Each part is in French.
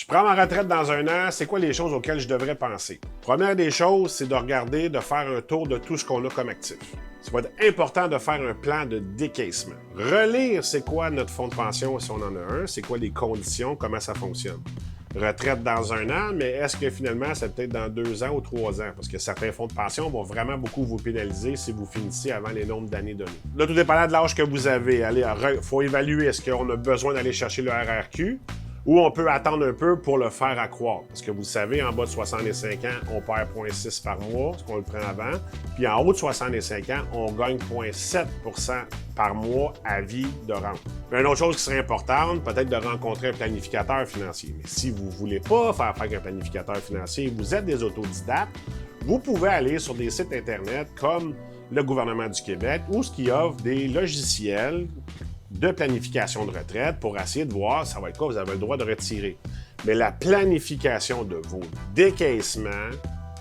prends ma retraite dans un an, c'est quoi les choses auxquelles je devrais penser? Première des choses, c'est de regarder, de faire un tour de tout ce qu'on a comme actif. Ça va être important de faire un plan de décaissement. Relire c'est quoi notre fonds de pension si on en a un, c'est quoi les conditions, comment ça fonctionne. Retraite dans un an, mais est-ce que finalement, c'est peut-être dans 2 ans ou 3 ans? Parce que certains fonds de pension vont vraiment beaucoup vous pénaliser si vous finissez avant les nombres d'années données. Là, tout dépendant de l'âge que vous avez, il faut évaluer est-ce qu'on a besoin d'aller chercher le RRQ ou on peut attendre un peu pour le faire accroître. Parce que vous le savez, en bas de 65 ans, on perd 0,6 par mois, ce qu'on le prend avant. Puis en haut de 65 ans, on gagne 0,7 par mois à vie de rente. Puis une autre chose qui serait importante, peut-être de rencontrer un planificateur financier. Mais si vous ne voulez pas faire affaire avec un planificateur financier, vous êtes des autodidactes, vous pouvez aller sur des sites Internet comme le gouvernement du Québec ou ce qui offre des logiciels de planification de retraite pour essayer de voir ça va être quoi, vous avez le droit de retirer. Mais la planification de vos décaissements,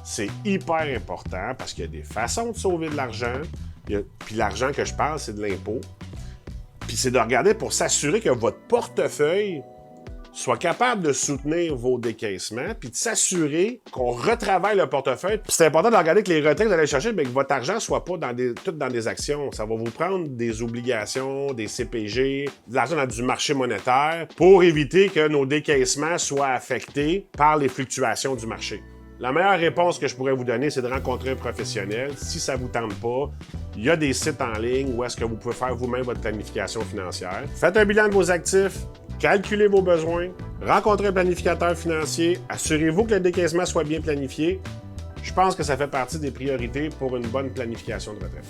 c'est hyper important parce qu'il y a des façons de sauver de l'argent. Puis l'argent que je parle, c'est de l'impôt. Puis c'est de regarder pour s'assurer que votre portefeuille soit capable de soutenir vos décaissements, puis de s'assurer qu'on retravaille le portefeuille. Puis c'est important de regarder que les retraites que vous allez chercher, bien, que votre argent ne soit pas tout dans des actions. Ça va vous prendre des obligations, des CPG, de l'argent dans du marché monétaire pour éviter que nos décaissements soient affectés par les fluctuations du marché. La meilleure réponse que je pourrais vous donner, c'est de rencontrer un professionnel. Si ça ne vous tente pas, il y a des sites en ligne où est-ce que vous pouvez faire vous-même votre planification financière. Faites un bilan de vos actifs, calculez vos besoins, rencontrez un planificateur financier, assurez-vous que le décaissement soit bien planifié. Je pense que ça fait partie des priorités pour une bonne planification de retraite.